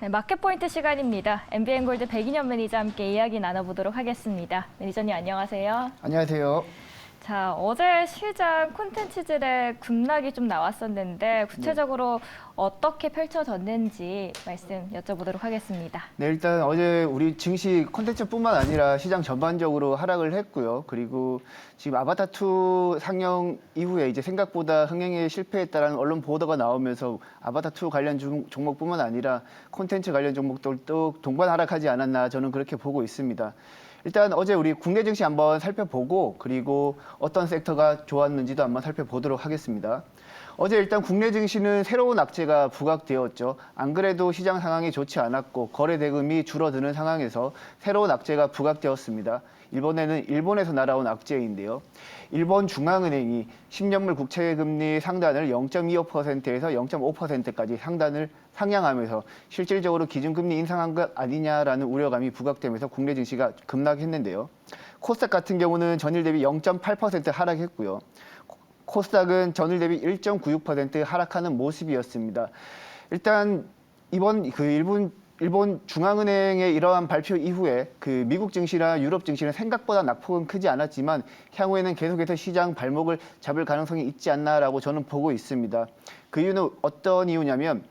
네, 마켓포인트 시간입니다. MBN골드 백인현 매니저와 함께 이야기 나눠보도록 하겠습니다. 매니저님 안녕하세요. 안녕하세요. 자, 어제 시장 콘텐츠들의 급락이 좀 나왔었는데 구체적으로 어떻게 펼쳐졌는지 말씀 여쭤보도록 하겠습니다. 네, 일단 어제 우리 증시 콘텐츠뿐만 아니라 시장 전반적으로 하락을 했고요. 그리고 지금 아바타2 상영 이후에 이제 생각보다 흥행에 실패했다라는 언론 보도가 나오면서 아바타2 관련 종목뿐만 아니라 콘텐츠 관련 종목들도 동반 하락하지 않았나 저는 그렇게 보고 있습니다. 일단 어제 우리 국내 증시 한번 살펴보고 그리고 어떤 섹터가 좋았는지도 한번 살펴보도록 하겠습니다. 어제 일단 국내 증시는 새로운 악재가 부각되었죠. 안 그래도 시장 상황이 좋지 않았고 거래 대금이 줄어드는 상황에서 새로운 악재가 부각되었습니다. 이번에는 일본에서 날아온 악재인데요. 일본 중앙은행이 10년물 국채금리 상단을 0.25%에서 0.5%까지 상단을 상향하면서 실질적으로 기준금리 인상한 것 아니냐라는 우려감이 부각되면서 국내 증시가 급락했는데요. 코스닥 같은 경우는 전일 대비 0.8% 하락했고요. 코스닥은 전일 대비 1.96% 하락하는 모습이었습니다. 일단 이번 일본 중앙은행의 이러한 발표 이후에 미국 증시나 유럽 증시는 생각보다 낙폭은 크지 않았지만 향후에는 계속해서 시장 발목을 잡을 가능성이 있지 않나라고 저는 보고 있습니다. 그 이유는 어떤 이유냐면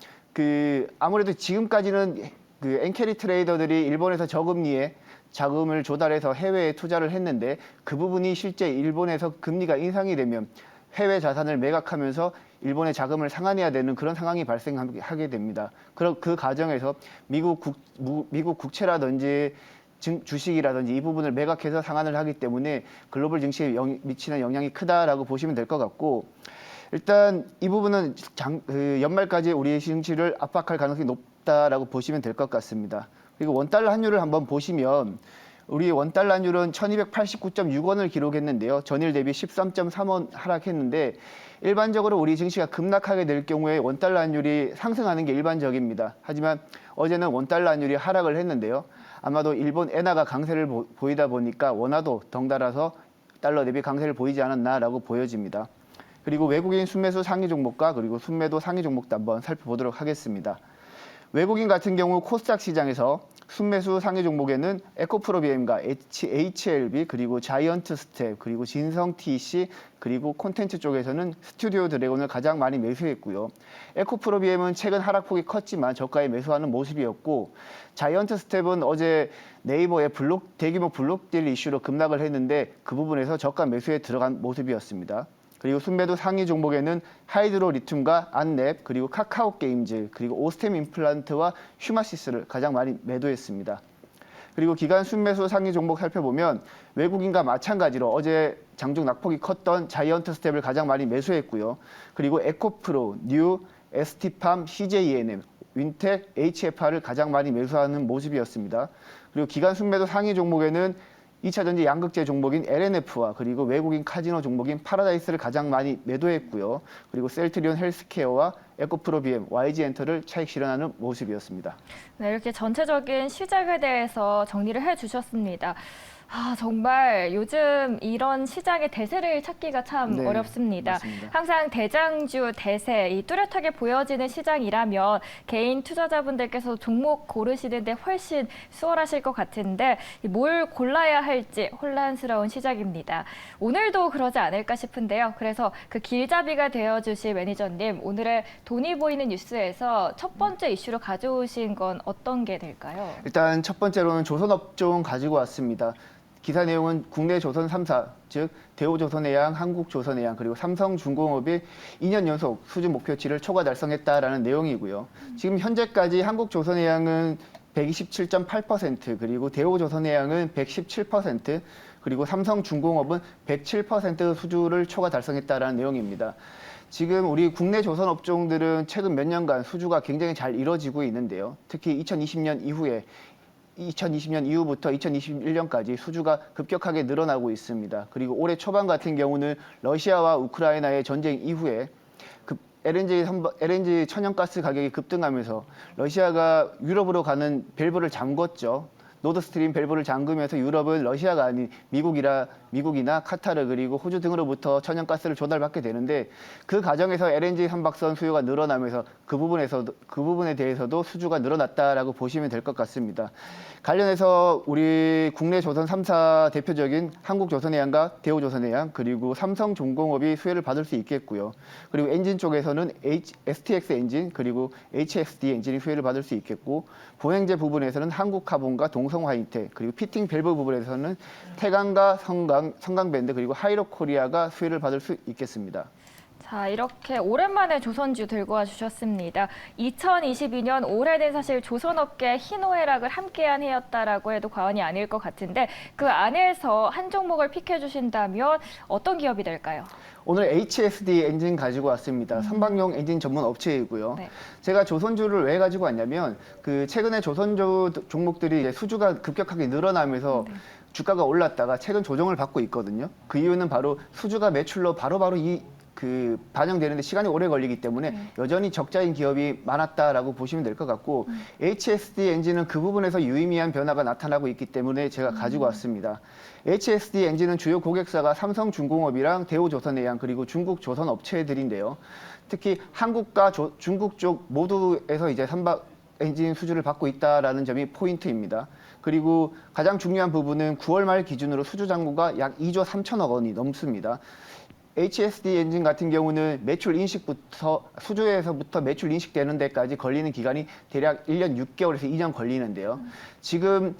아무래도 지금까지는 엔캐리 트레이더들이 일본에서 저금리에 자금을 조달해서 해외에 투자를 했는데 그 부분이 실제 일본에서 금리가 인상이 되면 해외 자산을 매각하면서 일본의 자금을 상환해야 되는 그런 상황이 발생하게 됩니다. 그럼 그 과정에서 미국 국채라든지 주식이라든지 이 부분을 매각해서 상환을 하기 때문에 글로벌 증시에 미치는 영향이 크다라고 보시면 될 것 같고, 일단 이 부분은 연말까지 우리 증시를 압박할 가능성이 높다라고 보시면 될 것 같습니다. 그리고 원달러 환율을 한번 보시면 우리 원달러 환율은 1289.6원을 기록했는데요. 전일 대비 13.3원 하락했는데 일반적으로 우리 증시가 급락하게 될 경우에 원달러 환율이 상승하는 게 일반적입니다. 하지만 어제는 원달러 환율이 하락을 했는데요. 아마도 일본 엔화가 강세를 보이다 보니까 원화도 덩달아서 달러 대비 강세를 보이지 않았나라고 보여집니다. 그리고 외국인 순매수 상위 종목과 그리고 순매도 상위 종목도 한번 살펴보도록 하겠습니다. 외국인 같은 경우 코스닥 시장에서 순매수 상위 종목에는 에코프로비엠과 HLB 그리고 자이언트 스텝 그리고 진성 TC 그리고 콘텐츠 쪽에서는 스튜디오 드래곤을 가장 많이 매수했고요. 에코프로비엠은 최근 하락폭이 컸지만 저가에 매수하는 모습이었고, 자이언트 스텝은 어제 네이버의 대규모 블록딜 이슈로 급락을 했는데 그 부분에서 저가 매수에 들어간 모습이었습니다. 그리고 순매도 상위 종목에는 하이드로 리튬과 안랩, 그리고 카카오 게임즈, 그리고 오스템 임플란트와 휴마시스를 가장 많이 매도했습니다. 그리고 기간 순매수 상위 종목 살펴보면 외국인과 마찬가지로 어제 장중 낙폭이 컸던 자이언트 스텝을 가장 많이 매수했고요. 그리고 에코프로, 뉴, ST팜, CJENM, 윈텍, HFR을 가장 많이 매수하는 모습이었습니다. 그리고 기간 순매도 상위 종목에는 2차 전지 양극재 종목인 LNF와 그리고 외국인 카지노 종목인 파라다이스를 가장 많이 매도했고요. 그리고 셀트리온 헬스케어와 에코프로비엠, YG엔터를 차익 실현하는 모습이었습니다. 네, 이렇게 전체적인 시작에 대해서 정리를 해주셨습니다. 정말 요즘 이런 시장의 대세를 찾기가 참 네, 어렵습니다. 맞습니다. 항상 대장주, 대세, 이 뚜렷하게 보여지는 시장이라면 개인 투자자분들께서 종목 고르시는데 훨씬 수월하실 것 같은데 뭘 골라야 할지 혼란스러운 시작입니다. 오늘도 그러지 않을까 싶은데요. 그래서 그 길잡이가 되어주실 매니저님, 오늘의 돈이 보이는 뉴스에서 첫 번째 이슈로 가져오신 건 어떤 게 될까요? 일단 첫 번째로는 조선업종 가지고 왔습니다. 기사 내용은 국내 조선 3사, 즉 대우조선해양, 한국조선해양, 그리고 삼성중공업이 2년 연속 수준 목표치를 초과 달성했다라는 내용이고요. 지금 현재까지 한국조선해양은 127.8%, 그리고 대우조선해양은 117%, 그리고 삼성중공업은 107% 수주를 초과 달성했다라는 내용입니다. 지금 우리 국내 조선 업종들은 최근 몇 년간 수주가 굉장히 잘 이뤄지고 있는데요. 특히 2020년 이후부터 2021년까지 수주가 급격하게 늘어나고 있습니다. 그리고 올해 초반 같은 경우는 러시아와 우크라이나의 전쟁 이후에 LNG 천연가스 가격이 급등하면서 러시아가 유럽으로 가는 밸브를 잠궜죠. 노드스트림 밸브를 잠그면서 유럽은 러시아가 아닌 미국이라 미국이나 카타르 그리고 호주 등으로부터 천연가스를 조달받게 되는데 그 과정에서 LNG 선박선 수요가 늘어나면서 그 부분에 대해서도 수주가 늘어났다라고 보시면 될 것 같습니다. 관련해서 우리 국내 조선 3사 대표적인 한국조선해양과 대우조선해양 그리고 삼성重工업이 수혜를 받을 수 있겠고요. 그리고 엔진 쪽에서는 STX 엔진 그리고 HSD 엔진이 수혜를 받을 수 있겠고 보행제 부분에서는 한국카본과 동성화이텍 그리고 피팅 밸브 부분에서는 태강과 성강밴드 그리고 하이로코리아가 수혜를 받을 수 있겠습니다. 자, 이렇게 오랜만에 조선주 들고 와주셨습니다. 2022년 올해는 사실 조선업계 희노애락을 함께한 해였다라고 해도 과언이 아닐 것 같은데 그 안에서 한 종목을 픽해주신다면 어떤 기업이 될까요? 오늘 HSD 엔진 가지고 왔습니다. 선박용 엔진 전문 업체이고요. 네. 제가 조선주를 왜 가지고 왔냐면 그 최근에 조선주 종목들이 이제 수주가 급격하게 늘어나면서 주가가 올랐다가 최근 조정을 받고 있거든요. 그 이유는 바로 수주가 매출로 바로바로 반영되는데 시간이 오래 걸리기 때문에 여전히 적자인 기업이 많았다라고 보시면 될 것 같고 HSD 엔진은 그 부분에서 유의미한 변화가 나타나고 있기 때문에 제가 가지고 왔습니다. HSD 엔진은 주요 고객사가 삼성중공업이랑 대우조선해양 그리고 중국 조선 업체들인데요. 특히 한국과 중국 쪽 모두에서 이제 선박 엔진 수주를 받고 있다라는 점이 포인트입니다. 그리고 가장 중요한 부분은 9월 말 기준으로 수주 잔고가 약 2조 3천억 원이 넘습니다. HSD 엔진 같은 경우는 매출 인식부터 수주에서부터 매출 인식되는 데까지 걸리는 기간이 대략 1년 6개월에서 2년 걸리는데요. 지금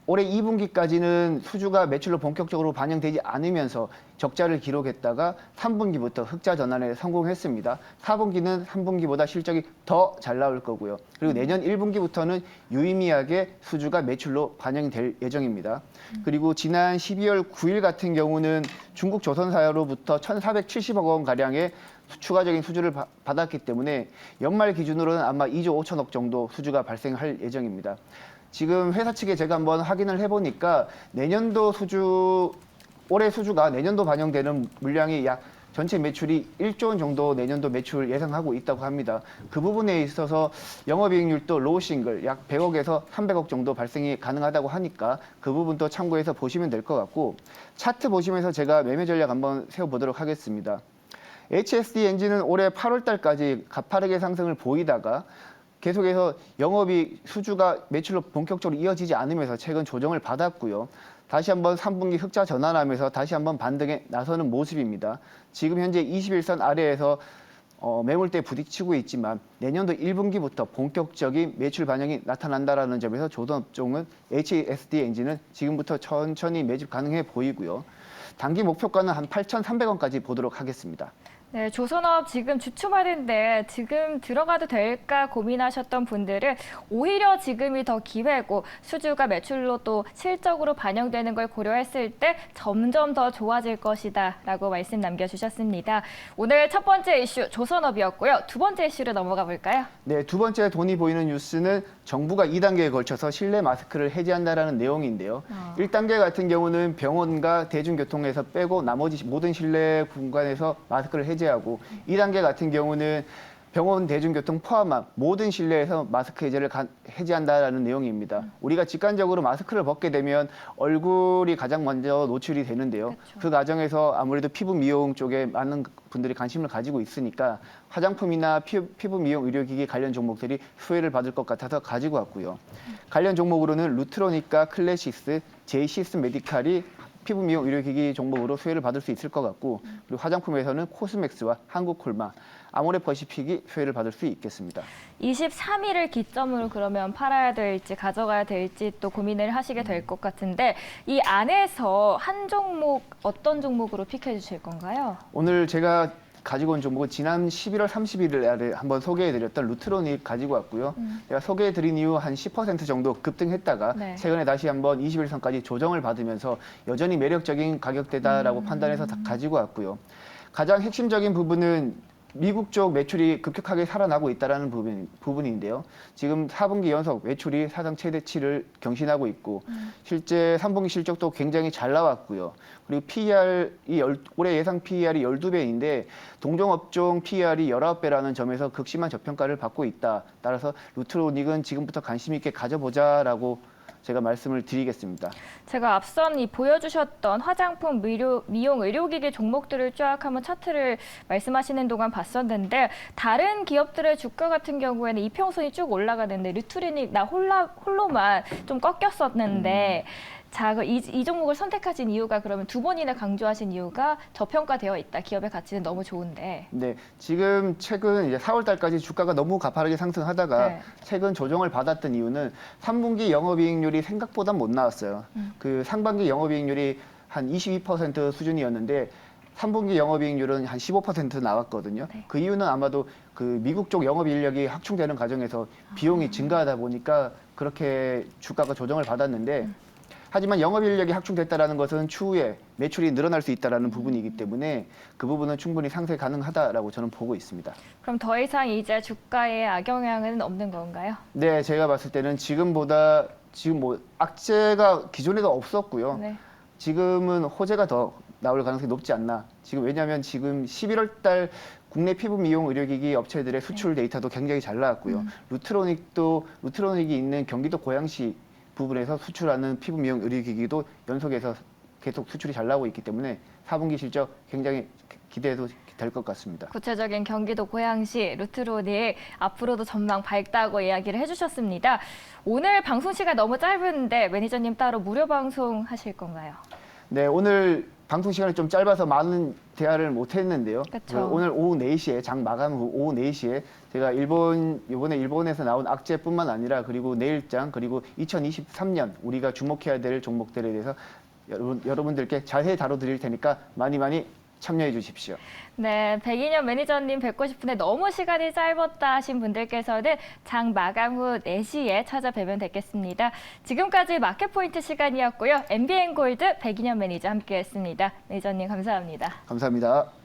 올해 2분기까지는 수주가 매출로 본격적으로 반영되지 않으면서 적자를 기록했다가 3분기부터 흑자 전환에 성공했습니다. 4분기는 3분기보다 실적이 더 잘 나올 거고요. 그리고 내년 1분기부터는 유의미하게 수주가 매출로 반영될 예정입니다. 그리고 지난 12월 9일 같은 경우는 중국 조선사로부터 1,470억 원 가량의 추가적인 수주를 받았기 때문에 연말 기준으로는 아마 2조 5천억 정도 수주가 발생할 예정입니다. 지금 회사 측에 제가 한번 확인을 해보니까 올해 수주가 내년도 반영되는 물량이 약 전체 매출이 1조 원 정도 내년도 매출 예상하고 있다고 합니다. 그 부분에 있어서 영업이익률도 로우 싱글 약 100억에서 300억 정도 발생이 가능하다고 하니까 그 부분도 참고해서 보시면 될 것 같고 차트 보시면서 제가 매매 전략 한번 세워보도록 하겠습니다. HSD 엔진은 올해 8월 달까지 가파르게 상승을 보이다가 계속해서 영업이익 수주가 매출로 본격적으로 이어지지 않으면서 최근 조정을 받았고요. 다시 한번 3분기 흑자 전환하면서 다시 한번 반등에 나서는 모습입니다. 지금 현재 21선 아래에서 매물대에 부딪히고 있지만 내년도 1분기부터 본격적인 매출 반영이 나타난다는 점에서 조선업종은 HSD 엔진은 지금부터 천천히 매집 가능해 보이고요. 단기 목표가는 한 8,300원까지 보도록 하겠습니다. 네, 조선업 지금 주춤하는데 지금 들어가도 될까 고민하셨던 분들은 오히려 지금이 더 기회고 수주가 매출로 또 실적으로 반영되는 걸 고려했을 때 점점 더 좋아질 것이다 라고 말씀 남겨주셨습니다. 오늘 첫 번째 이슈 조선업이었고요. 두 번째 이슈로 넘어가 볼까요? 네, 두 번째 돈이 보이는 뉴스는 정부가 2단계에 걸쳐서 실내 마스크를 해제한다라는 내용인데요. 1단계 같은 경우는 병원과 대중교통에서 빼고 나머지 모든 실내 공간에서 마스크를 해제하고 2단계 같은 경우는 병원, 대중교통 포함한 모든 실내에서 마스크 해제를 해제한다라는 내용입니다. 우리가 직관적으로 마스크를 벗게 되면 얼굴이 가장 먼저 노출이 되는데요. 그렇죠. 그 과정에서 아무래도 피부 미용 쪽에 많은 분들이 관심을 가지고 있으니까 화장품이나 피부 미용 의료기기 관련 종목들이 수혜를 받을 것 같아서 가지고 왔고요. 관련 종목으로는 루트로닉과 클래시스, 제이시스 메디칼이 피부 미용 의료기기 종목으로 수혜를 받을 수 있을 것 같고 그리고 화장품에서는 코스맥스와 한국콜마, 아모레퍼시픽이 수혜를 받을 수 있겠습니다. 23일을 기점으로 그러면 팔아야 될지 가져가야 될지 또 고민을 하시게 될 것 같은데 이 안에서 한 종목 어떤 종목으로 픽해 주실 건가요? 오늘 제가 가지고 온 종목은 지난 11월 30일에 한번 소개해드렸던 루트로닉 가지고 왔고요. 제가 소개해드린 이후 한 10% 정도 급등했다가 네. 최근에 다시 한번 21선까지 조정을 받으면서 여전히 매력적인 가격대다라고 판단해서 가지고 왔고요. 가장 핵심적인 부분은 미국 쪽 매출이 급격하게 살아나고 있다는 부분인데요. 지금 4분기 연속 매출이 사상 최대치를 경신하고 있고 실제 3분기 실적도 굉장히 잘 나왔고요. 그리고 올해 예상 PER이 12배인데 동종업종 PER이 19배라는 점에서 극심한 저평가를 받고 있다. 따라서 루트로닉은 지금부터 관심 있게 가져보자라고 제가 말씀을 드리겠습니다. 제가 앞선 이 보여주셨던 화장품, 미용, 의료기기 종목들을 쫙 한번 차트를 말씀하시는 동안 봤었는데 다른 기업들의 주가 같은 경우에는 이평선이 쭉 올라가는데 류트리닉 나 홀로만 좀 꺾였었는데 자, 이 종목을 선택하신 이유가 그러면 두 번이나 강조하신 이유가 저평가되어 있다. 기업의 가치는 너무 좋은데. 네, 지금 최근 이제 4월 달까지 주가가 너무 가파르게 상승하다가 네. 최근 조정을 받았던 이유는 3분기 영업이익률이 생각보다 못 나왔어요. 그 상반기 영업이익률이 한 22% 수준이었는데 3분기 영업이익률은 한 15% 나왔거든요. 네. 그 이유는 아마도 그 미국 쪽 영업 인력이 확충되는 과정에서 비용이 증가하다 보니까 그렇게 주가가 조정을 받았는데 하지만 영업 인력이 확충됐다는 것은 추후에 매출이 늘어날 수 있다는 부분이기 때문에 그 부분은 충분히 상쇄 가능하다라고 저는 보고 있습니다. 그럼 더 이상 이제 주가에 악영향은 없는 건가요? 네, 제가 봤을 때는 지금 뭐 악재가 기존에도 없었고요. 네. 지금은 호재가 더 나올 가능성이 높지 않나. 지금 왜냐하면 지금 11월 달 국내 피부 미용 의료기기 업체들의 수출 데이터도 굉장히 잘 나왔고요. 루트로닉이 있는 경기도 고양시 부분에서 수출하는 피부 미용 의료기기도 연속해서 계속 수출이 잘 나오고 있기 때문에 4분기 실적 굉장히 기대해도 될 것 같습니다. 구체적인 경기도 고양시 루트로닉 앞으로도 전망 밝다고 이야기를 해주셨습니다. 오늘 방송 시간 너무 짧은데 매니저님 따로 무료 방송 하실 건가요? 네, 오늘 방송 시간이 좀 짧아서 많은 대화를 못 했는데요. 그쵸. 오늘 오후 4시에 장 마감 후 오후 4시에 제가 이번에 일본에서 나온 악재뿐만 아니라 그리고 내일장 그리고 2023년 우리가 주목해야 될 종목들에 대해서 여러분들께 자세히 다뤄드릴 테니까 많이 참여해 주십시오. 네, 백인현 매니저님 뵙고 싶은데 너무 시간이 짧았다 하신 분들께서는 장 마감 후 4시에 찾아뵈면 되겠습니다. 지금까지 마켓포인트 시간이었고요. MBN골드 백인현 매니저 함께했습니다. 매니저님 감사합니다. 감사합니다.